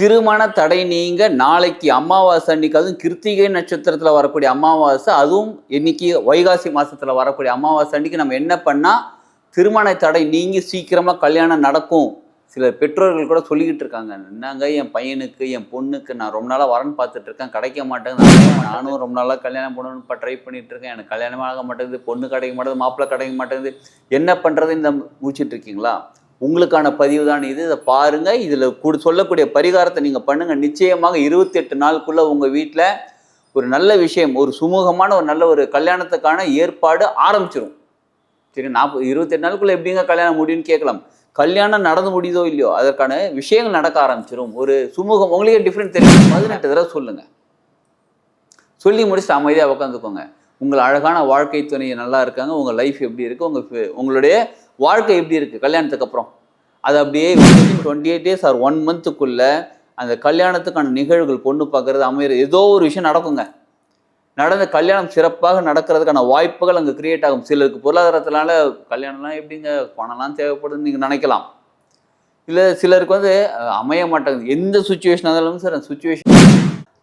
திருமண தடை நீங்க நாளைக்கு அமாவாசை அன்னைக்கு, அதுவும் கிருத்திகை நட்சத்திரத்துல வரக்கூடிய அமாவாசை, அதுவும் இன்னைக்கு வைகாசி மாசத்துல வரக்கூடிய அமாவாசை அன்னைக்கு நம்ம என்ன பண்ணா திருமண தடை நீங்கி சீக்கிரமா கல்யாணம் நடக்கும். சில பெற்றோர்கள் கூட சொல்லிக்கிட்டு இருக்காங்க, என்னங்க என் பையனுக்கு என் பொண்ணுக்கு நான் ரொம்ப நாளா வரன் பார்த்துட்டு இருக்கேன், கிடைக்க மாட்டேங்குது. நானும் ரொம்ப நாளா கல்யாணம் பண்ணணும்னு ட்ரை பண்ணிட்டு இருக்கேன், எனக்கு கல்யாணமே ஆக மாட்டேங்குது, பொண்ணு கிடைக்க மாட்டேங்குது, மாப்பிள்ளை கிடைக்க மாட்டேங்குது, என்ன பண்றதுன்னு இந்த முடிச்சுட்டு இருக்கீங்களா? உங்களுக்கான பதிவு தான் இது. இதை பாருங்க. இதுல சொல்லக்கூடிய பரிகாரத்தை நீங்க பண்ணுங்க. நிச்சயமாக 28 நாளுக்குள்ள உங்க வீட்டுல ஒரு நல்ல விஷயம், ஒரு சுமூகமான ஒரு நல்ல ஒரு கல்யாணத்துக்கான ஏற்பாடு ஆரம்பிச்சிடும். சரி, 28 நாளுக்குள்ள எப்படிங்க கல்யாணம் முடியும்னு கேட்கலாம். கல்யாணம் நடந்து முடியுதோ இல்லையோ அதற்கான விஷயங்கள் நடக்க ஆரம்பிச்சிடும். ஒரு சுமூகம் உங்களுக்கே டிஃப்ரெண்ட் தெரியும். 18 தடவை சொல்லுங்க. சொல்லி முடிச்சுட்டு அமைதியாக உட்காந்துக்கோங்க. உங்கள் அழகான வாழ்க்கை துணை நல்லா இருக்காங்க, உங்கள் லைஃப் எப்படி இருக்குது, உங்களுடைய வாழ்க்கை எப்படி இருக்குது கல்யாணத்துக்கு அப்புறம், அது அப்படியே 28 days ஆர் 1 monthக்குள்ள அந்த கல்யாணத்துக்கான நிகழ்வுகள், பொண்ணு பார்க்கறது, அமையிறது, ஏதோ ஒரு விஷயம் நடக்குங்க. நடந்த கல்யாணம் சிறப்பாக நடக்கிறதுக்கான வாய்ப்புகள் அங்கே கிரியேட் ஆகும். சிலருக்கு பொருளாதாரத்தினால கல்யாணம்லாம் எப்படிங்க, பணம்லாம் தேவைப்படுதுன்னு நீங்கள் நினைக்கலாம். இல்லை சிலருக்கு அமைய மாட்டேங்குது. எந்த சுச்சுவேஷனாக இருந்தாலும் சார் அந்த சுச்சுவேஷன்.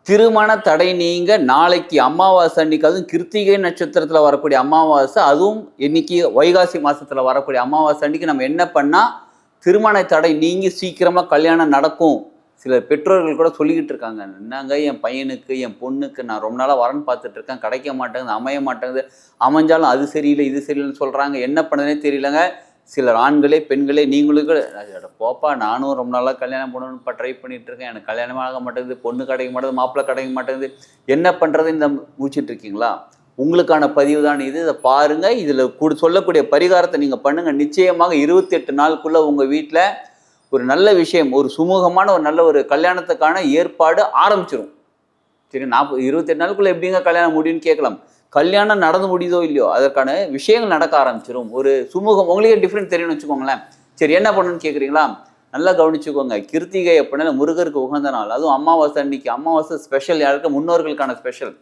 திருமண தடை நீங்க நாளைக்கு அமாவாசை அன்னைக்கு, அதுவும் கிருத்திகை நட்சத்திரத்துல வரக்கூடிய அமாவாசை, அதுவும் இன்னைக்கு வைகாசி மாசத்துல வரக்கூடிய அமாவாசை அன்னைக்கு நம்ம என்ன பண்ணா திருமண தடை நீங்கி சீக்கிரமா கல்யாணம் நடக்கும். சில பெற்றோர்கள் கூட சொல்லிக்கிட்டு இருக்காங்க, என்னங்க என் பையனுக்கு என் பொண்ணுக்கு நான் ரொம்ப நாளா வரன் பார்த்துட்டு இருக்கேன், கிடைக்க மாட்டேங்குது, அமைய மாட்டேங்குது, அமைஞ்சாலும் அது சரியில்லை இது சரியில்லைன்னு சொல்றாங்க, என்ன பண்ணுறதுனே தெரியலங்க. சிலர் ஆண்களே பெண்களே நீங்களுக்கு போப்பா, நானும் ரொம்ப நாளாக கல்யாணம் பண்ணணும்னு ட்ரை பண்ணிட்டு இருக்கேன், எனக்கு கல்யாணம் ஆக மாட்டேங்குது, பொண்ணு கிடைக்க மாட்டேங்குது, மாப்பிள்ளை கிடைக்க மாட்டேங்குது, என்ன பண்ணுறதுன்னு இந்த முடிச்சுட்டு இருக்கீங்களா? உங்களுக்கான பதிவு தான் இது. இதை பாருங்க. இதில் சொல்லக்கூடிய பரிகாரத்தை நீங்கள் பண்ணுங்க. நிச்சயமாக 28 நாளுக்குள்ள உங்கள் வீட்டில் ஒரு நல்ல விஷயம், ஒரு சுமூகமான ஒரு நல்ல ஒரு கல்யாணத்துக்கான ஏற்பாடு ஆரம்பிச்சிடும். சரி, 28 நாளுக்குள்ள எப்படிங்க கல்யாணம் முடியும்னு கேட்கலாம். கல்யாணம் நடந்து முடியுதோ இல்லையோ அதற்கான விஷயங்கள் நடக்க ஆரம்பிச்சிடும். ஒரு சுமூகம் உங்களுக்கே டிஃப்ரெண்ட் தெரியும்னு வச்சுக்கோங்களேன். சரி, என்ன பண்ணணும்னு கேட்குறீங்களா? நல்லா கவனிச்சுக்கோங்க. கிருத்திகை அப்படின்னா முருகருக்கு உகந்த நாள், அதுவும் அமாவாசை அன்னைக்கு. அமாவாசை ஸ்பெஷல், யாருக்கு? முன்னோர்களுக்கான ஸ்பெஷல்.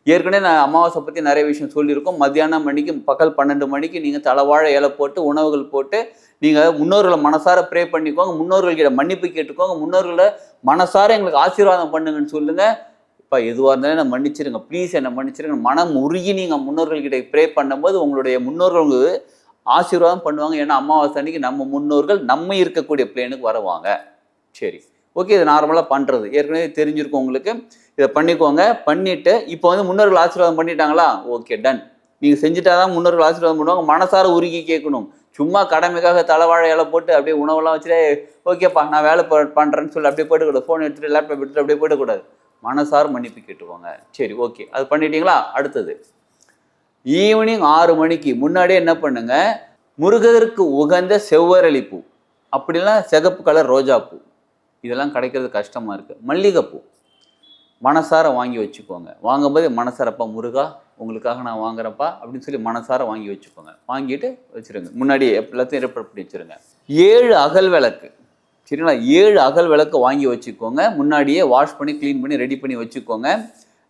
ஏற்கனவே நான் அமாவாசை பற்றி நிறைய விஷயம் சொல்லியிருக்கோம். மத்தியானம் மணிக்கு பகல் 12 மணிக்கு நீங்கள் தலைவாழை இலை போட்டு உணவுகள் போட்டு நீங்கள் முன்னோர்களை மனசார ப்ரே பண்ணிக்கோங்க. முன்னோர்கள்கிட்ட மன்னிப்பு கேட்டுக்கோங்க. முன்னோர்களை மனசார எங்களுக்கு ஆசீர்வாதம் பண்ணுங்கன்னு சொல்லுங்கள். இப்போ எதுவாக இருந்தாலும் என்னை மன்னிச்சிருங்க, ப்ளீஸ் என்னை மன்னிச்சிருங்க. மனம் உருகி நீங்கள் முன்னோர்கள்கிட்ட ப்ரே பண்ணும்போது உங்களுடைய முன்னோர்கள் உங்களுக்கு ஆசீர்வாதம் பண்ணுவாங்க. ஏன்னா அமாவாசை அன்னைக்கு நம்ம முன்னோர்கள் நம்ம இருக்கக்கூடிய பிளேனுக்கு வருவாங்க. சரி, ஓகே, இது நார்மலாக பண்ணுறது ஏற்கனவே தெரிஞ்சிருக்கும் உங்களுக்கு. இதை பண்ணிக்கோங்க. பண்ணிவிட்டு இப்போ முன்னோர்கள் ஆசீர்வாதம் பண்ணிட்டாங்களா? Okay, done. நீங்கள் செஞ்சுட்டாதான் முன்னோர்கள் ஆசீர்வாதம் பண்ணுவாங்க. மனசார உருகி கேட்கணும். சும்மா கடமைக்காக தலைவாழை இலை போட்டு அப்படியே உணவெல்லாம் வச்சுட்டு ஓகேப்பா நான் வேலை பண்ணுறேன்னு சொல்லி அப்படியே போய்ட்டுக்கூடாது. ஃபோன் எடுத்துகிட்டு லேப்டாப் எடுத்துகிட்டு அப்படியே போய்டக்கூடாது. மனசார மன்னிப்பு கேட்டுவாங்க. சரி, ஓகே, அது பண்ணிட்டீங்களா? அடுத்தது ஈவினிங் 6 மணிக்கு முன்னாடியே என்ன பண்ணுங்க, முருகருக்கு உகந்த செவ்வரளி பூ, அப்படிலாம் சிகப்பு கலர் ரோஜா பூ, இதெல்லாம் கிடைக்கிறது கஷ்டமாக இருக்குது. மல்லிகைப்பூ மனசார வாங்கி வச்சுக்கோங்க. வாங்கும்போது மனசாரப்பா முருகா உங்களுக்காக நான் வாங்குறப்பா அப்படின்னு சொல்லி மனசார வாங்கி வச்சுக்கோங்க. வாங்கிட்டு வச்சுருங்க. முன்னாடியே எல்லாத்தையும் ஏற்பாடு பண்ணி வச்சுருங்க. 7 அகல் விளக்கு, சரிங்களா? 7 அகல் விளக்கு வாங்கி வச்சுக்கோங்க. முன்னாடியே வாஷ் பண்ணி க்ளீன் பண்ணி ரெடி பண்ணி வச்சுக்கோங்க.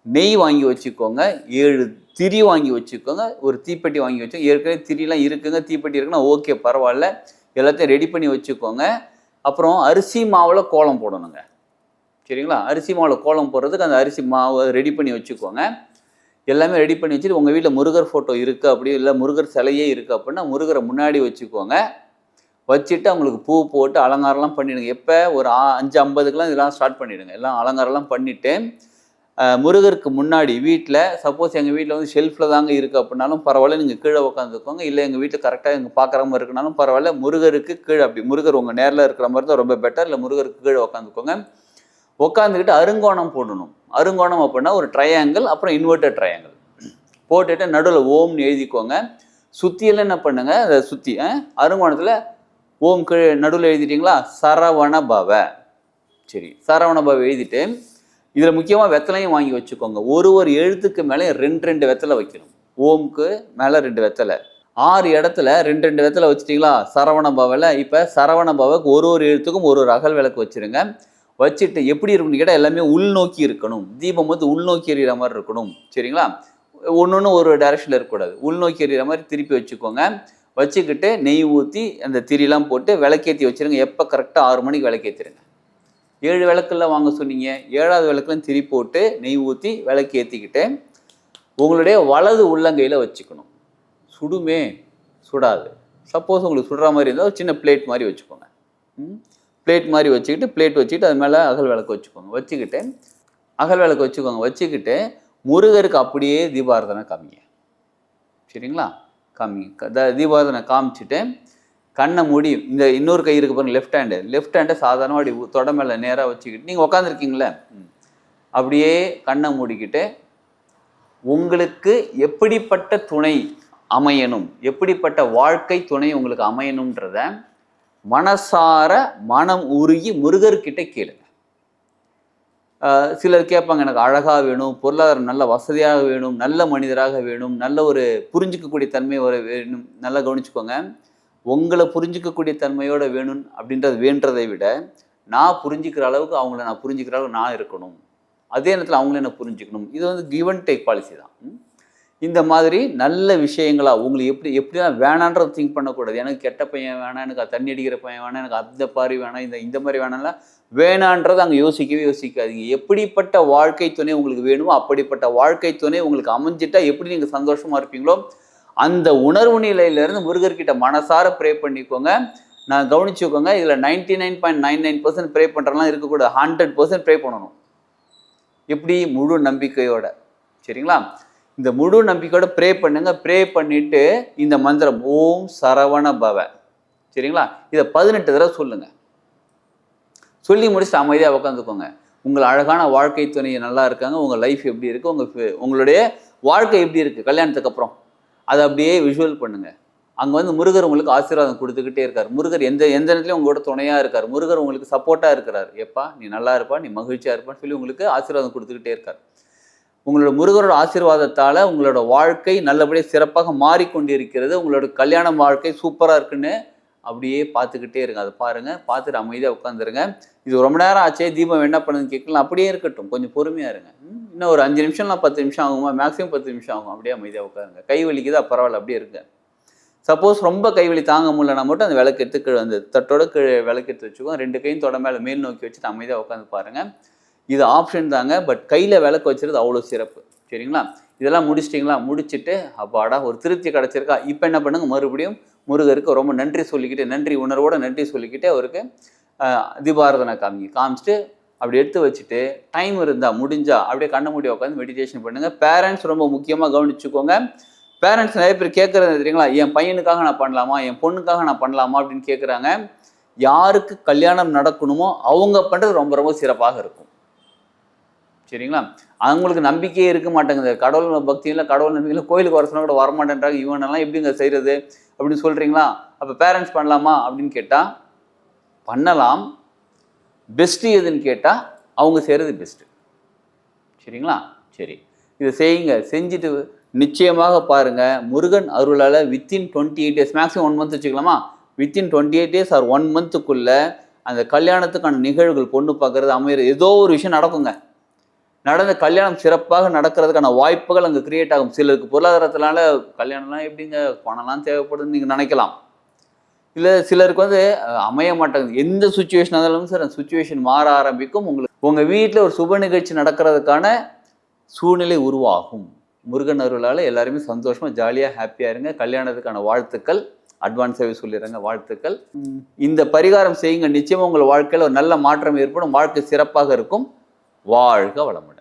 நெய் வாங்கி வச்சுக்கோங்க. 7 திரி வாங்கி வச்சுக்கோங்க. ஒரு தீப்பெட்டி வாங்கி வச்சுக்கோங்க. ஏற்கனவே திரிலாம் இருக்குங்க, தீப்பெட்டி இருக்குன்னா ஓகே, பரவாயில்ல. எல்லாத்தையும் ரெடி பண்ணி வச்சுக்கோங்க. அப்புறம் அரிசி மாவில் கோலம் போடணுங்க, சரிங்களா? அரிசி மாவில் கோலம் போடுறதுக்கு அந்த அரிசி மாவை ரெடி பண்ணி வச்சுக்கோங்க. எல்லாமே ரெடி பண்ணி வச்சுட்டு உங்கள் வீட்டில் முருகர் ஃபோட்டோ இருக்குது அப்படி இல்லை முருகர் சிலையே இருக்குது அப்படின்னா முருகரை முன்னாடி வச்சுக்கோங்க. வச்சுட்டு அவங்களுக்கு பூ போட்டு அலங்காரம்லாம் பண்ணிவிடுங்க. எப்போ ஒரு 5:50க்குலாம் இதெல்லாம் ஸ்டார்ட் பண்ணிவிடுங்க. எல்லாம் அலங்காரம்லாம் பண்ணிவிட்டு முருகருக்கு முன்னாடி வீட்டில், சப்போஸ் எங்கள் வீட்டில் ஷெல்ஃபில் தாங்க இருக்குது அப்படின்னாலும் பரவாயில்ல, நீங்கள் கீழே உட்காந்துக்கோங்க. இல்லை எங்கள் வீட்டில் கரெக்டாக எங்கள் பார்க்குற மாதிரி இருக்குனாலும் பரவாயில்ல, முருகருக்கு கீழே, அப்படி முருகர் உங்கள் நேரில் இருக்கிற மாதிரி தான் ரொம்ப பெட்டர். இல்லை முருகருக்கு கீழே உட்காந்துக்கோங்க. உட்காந்துக்கிட்டு அருங்கோணம் போடணும். அருங்கோணம் அப்படின்னா ஒரு ட்ரையாங்கிள், அப்புறம் இன்வெர்டட் ட்ரையாங்கிள் போட்டுட்டு நடுவில் ஓம்னு எழுதிக்கோங்க. சுற்றியெல்லாம் என்ன பண்ணுங்க, அதை சுற்றி அருங்கோணத்தில் ஓம் கீழே நடுவில் எழுதிட்டீங்களா? சரவண பவ. சரி, சரவண பவ எழுதிட்டு இதில் முக்கியமாக வெத்தலையும் வாங்கி வச்சுக்கோங்க. ஒரு எழுத்துக்கு மேலே 2 வெத்தலை வைக்கணும். ஓம்க்கு மேலே 2 வெத்தலை. 6 இடத்துல 2 வெத்தலை வச்சுட்டிங்களா சரவண பவவில்? இப்போ சரவண பவக்கு ஒரு எழுத்துக்கும் ஒரு அகல் விளக்கு வச்சுருங்க. வச்சுட்டு எப்படி இருக்குன்னு கேட்டால் எல்லாமே உள்நோக்கி இருக்கணும். தீபம் உள்நோக்கி எறிகிற மாதிரி இருக்கணும், சரிங்களா? ஒன்று ஒரு டைரக்ஷனில் இருக்கக்கூடாது. உள்நோக்கி எறிகிற மாதிரி திருப்பி வச்சுக்கோங்க. வச்சுக்கிட்டு நெய் ஊற்றி அந்த திரிலாம் போட்டு விளக்கேற்றி வச்சுருங்க. எப்போ? கரெக்டாக 6 மணிக்கு விளக்கேற்றிடுங்க. 7 விளக்குல வாங்க சொன்னீங்க, 7வது விளக்குல திரி போட்டு நெய் ஊற்றி விளக்கு ஏற்றிக்கிட்டு உங்களுடைய வலது உள்ளங்கையில் வச்சுக்கணும். சுடுமே, சுடாது. சப்போஸ் உங்களுக்கு சுடுற மாதிரி இருந்தால் ஒரு சின்ன பிளேட் மாதிரி வச்சுக்கோங்க. பிளேட் மாதிரி வச்சுக்கிட்டு அது மேலே அகல் விளக்கு வச்சுக்கோங்க. வச்சுக்கிட்டு முருகருக்கு அப்படியே தீபாராதனை காமிங்க. சரிங்களா? தீபாராதனை காமிச்சிட்டு கண்ணை மூடி, இந்த இன்னொரு கை இருக்கு பாருங்க, லெஃப்ட் ஹேண்டை சாதாரணமாக அப்படி தொட மேலே நேராக வச்சுக்கிட்டு நீங்கள் உட்காந்துருக்கீங்களே, அப்படியே கண்ணை மூடிக்கிட்டு உங்களுக்கு எப்படிப்பட்ட துணை அமையணும், எப்படிப்பட்ட வாழ்க்கை துணை உங்களுக்கு அமையணுன்றத மனசார மனம் உருகி முருகர்கிட்ட கேளுங்க. சிலர் கேட்பாங்க, எனக்கு அழகாக வேணும், பொருளாதாரம் நல்ல வசதியாக வேணும், நல்ல மனிதராக வேணும், நல்ல ஒரு புரிஞ்சிக்கக்கூடிய தன்மை வேணும். நல்லா கவனிச்சுக்கோங்க, உங்களை புரிஞ்சிக்கக்கூடிய தன்மையோடு வேணும் அப்படின்றது வேண்டதை விட நான் புரிஞ்சிக்கிற அளவுக்கு அவங்கள நான் புரிஞ்சிக்கிற அளவுக்கு நான் இருக்கணும், அதே நேரத்தில் அவங்கள என்ன புரிஞ்சுக்கணும். இது வந்து கிவ் அண்ட் டேக் பாலிசி தான். இந்த மாதிரி நல்ல விஷயங்களா உங்களுக்கு எப்படிலாம் வேணான்றதை திங்க் பண்ணக்கூடாது. எனக்கு கெட்ட பையன் வேணாம், எனக்கு தண்ணி அடிக்கிற பையன் வேணாம், எனக்கு அந்த பாரி வேணாம், இந்த மாதிரி வேணாம்லாம் வேணான்றதை அங்கே யோசிக்காதீங்க. எப்படிப்பட்ட வாழ்க்கை துணை உங்களுக்கு வேணுமோ அப்படிப்பட்ட வாழ்க்கை துணை உங்களுக்கு அமைஞ்சிட்டா எப்படி நீங்கள் சந்தோஷமாக இருப்பீங்களோ அந்த உணர்வு நிலையிலேருந்து முருகர்கிட்ட மனசார ப்ரே பண்ணிக்கோங்க. நான் கவனிச்சுக்கோங்க, இதில் 99.99% ப்ரே பண்ணுறலாம் இருக்கக்கூடாது, 100% ப்ரே பண்ணணும். எப்படி? முழு நம்பிக்கையோட. சரிங்களா? இந்த முழு நம்பிக்கையோட ப்ரே பண்ணுங்க. ப்ரே பண்ணிட்டு இந்த மந்திரம் ஓம் சரவண பவ, சரிங்களா, இதை 18 தடவை சொல்லுங்க. சொல்லி முடிச்சுட்டு அமைதியாக உட்காந்துக்கோங்க. உங்கள் அழகான வாழ்க்கை துணை நல்லா இருக்காங்க, உங்கள் லைஃப் எப்படி இருக்குது, உங்களுடைய வாழ்க்கை எப்படி இருக்குது கல்யாணத்துக்கு அப்புறம், அதை அப்படியே விஷுவல் பண்ணுங்க. அங்கே வந்து முருகர் உங்களுக்கு ஆசீர்வாதம் கொடுத்துக்கிட்டே இருக்கார். முருகர் எந்த நேரத்துலையும் உங்களோட துணையாக இருக்கார். முருகர் உங்களுக்கு சப்போர்ட்டாக இருக்கிறார். எப்பா நீ நல்லா இருப்பா, நீ மகிழ்ச்சியாக இருப்பான்னு சொல்லி உங்களுக்கு ஆசீர்வாதம் கொடுத்துக்கிட்டே இருக்கார். உங்களோட முருகரோட ஆசீர்வாதத்தால் உங்களோட வாழ்க்கை நல்லபடியாக சிறப்பாக மாறிக்கொண்டிருக்கிறது. உங்களோட கல்யாண வாழ்க்கை சூப்பராக இருக்குன்னு அப்படியே பார்த்துக்கிட்டே இருங்க. அதை பாருங்கள், பார்த்துட்டு அமைதியாக உட்காந்துருங்க. இது ரொம்ப நேரம் ஆச்சே, தீபம் என்ன பண்ணுதுன்னு கேட்கலாம், அப்படியே இருக்கட்டும், கொஞ்சம் பொறுமையாக இருங்க. இன்னும் ஒரு 5 நிமிஷம்லாம் 10 நிமிஷம் ஆகுமா, மேக்ஸிமம் 10 நிமிஷம் ஆகும். அப்படியே அமைதியாக உட்காருங்க. கை வலிக்குதா பரவாயில்ல, அப்படியே இருங்க. சப்போஸ் ரொம்ப கைவலி தாங்க முடியலனா மட்டும் அந்த விளக்கு எடுத்து கீழே அந்த தட்டோட கீழே விளக்கு எடுத்து வச்சுக்கோங்க. 2 கையும் தொட மேலே மேல் நோக்கி வச்சுட்டு அமைதியாக உட்காந்து பாருங்கள். இது ஆப்ஷன் தாங்க, பட் கையில் விளக்கு வச்சுருது அவ்வளோ சிறப்பு. சரிங்களா? இதெல்லாம் முடிச்சிட்டிங்களா? முடிச்சுட்டு அப்பாடா ஒரு திருப்தி கிடச்சிருக்கா, இப்போ என்ன பண்ணுங்க, மறுபடியும் முருகருக்கு ரொம்ப நன்றி சொல்லிக்கிட்டு, நன்றி உணர்வோட நன்றி சொல்லிக்கிட்டே அவருக்கு தீபாராதனை காமிச்சிட்டு அப்படி எடுத்து வச்சுட்டு டைம் இருந்தால் முடிஞ்சால் அப்படியே கண்ண மூடி உட்காந்து மெடிடேஷன் பண்ணுங்கள். பேரண்ட்ஸ் ரொம்ப முக்கியமாக கவனிச்சுக்கோங்க. பேரண்ட்ஸ் நிறைய பேர் கேட்குறது தெரியுங்களா, என் பையனுக்காக நான் பண்ணலாமா, என் பொண்ணுக்காக நான் பண்ணலாமா அப்படின்னு கேட்குறாங்க. யாருக்கு கல்யாணம் நடக்கணுமோ அவங்க பண்ணுறது ரொம்ப ரொம்ப சிறப்பாக இருக்கும். சரிங்களா? அவங்களுக்கு நம்பிக்கையே இருக்க மாட்டேங்குது. கடவுள் பக்தியில் கடவுள் நம்பிக்கையில் கோயிலுக்கு வர சொன்னால் கூட வரமாட்டேன்றாங்க. இவனெல்லாம் எப்படிங்க செய்கிறது அப்படின்னு சொல்கிறீங்களா? அப்போ பேரண்ட்ஸ் பண்ணலாமா அப்படின்னு கேட்டால் பண்ணலாம். பெஸ்ட்டு எதுன்னு கேட்டால் அவங்க செய்கிறது பெஸ்ட்டு. சரிங்களா? சரி, இதை செய்யுங்க. செஞ்சுட்டு நிச்சயமாக பாருங்கள், முருகன் அருளால் வித்தின் 28 days, மேக்ஸிமம் 1 month வச்சுக்கலாமா, வித்தின் 28 days ஆர் 1 monthக்குள்ளே அந்த கல்யாணத்துக்கான நிகழ்வுகள், பொண்ணு பார்க்குறது, அமையிறது, ஏதோ ஒரு விஷயம் நடக்குங்க. நடந்த கல்யாணம் சிறப்பாக நடக்கிறதுக்கான வாய்ப்புகள் அங்கே கிரியேட் ஆகும். சிலருக்கு பொருளாதாரத்தினால கல்யாணம்லாம் எப்படிங்க, பணம்லாம் தேவைப்படுதுன்னு நீங்கள் நினைக்கலாம். இல்லை சிலருக்கு வந்து அமைய மாட்டேங்குது. எந்த சுச்சுவேஷன் இருந்தாலும் சார் அந்த சுச்சுவேஷன் மாற ஆரம்பிக்கும். உங்கள் வீட்டில் ஒரு சுப நிகழ்ச்சி நடக்கிறதுக்கான சூழ்நிலை உருவாகும். முருகன் அருளால் எல்லாருமே சந்தோஷமாக ஜாலியாக ஹாப்பியாக இருங்க. கல்யாணத்துக்கான வாழ்த்துக்கள் அட்வான்ஸாகவே சொல்லிடுறாங்க, வாழ்த்துக்கள். இந்த பரிகாரம் செய்யுங்க, நிச்சயமாக உங்கள் வாழ்க்கையில் ஒரு நல்ல மாற்றம் ஏற்படும். வாழ்க்கை சிறப்பாக இருக்கும். வாழ்க வளமுடன்.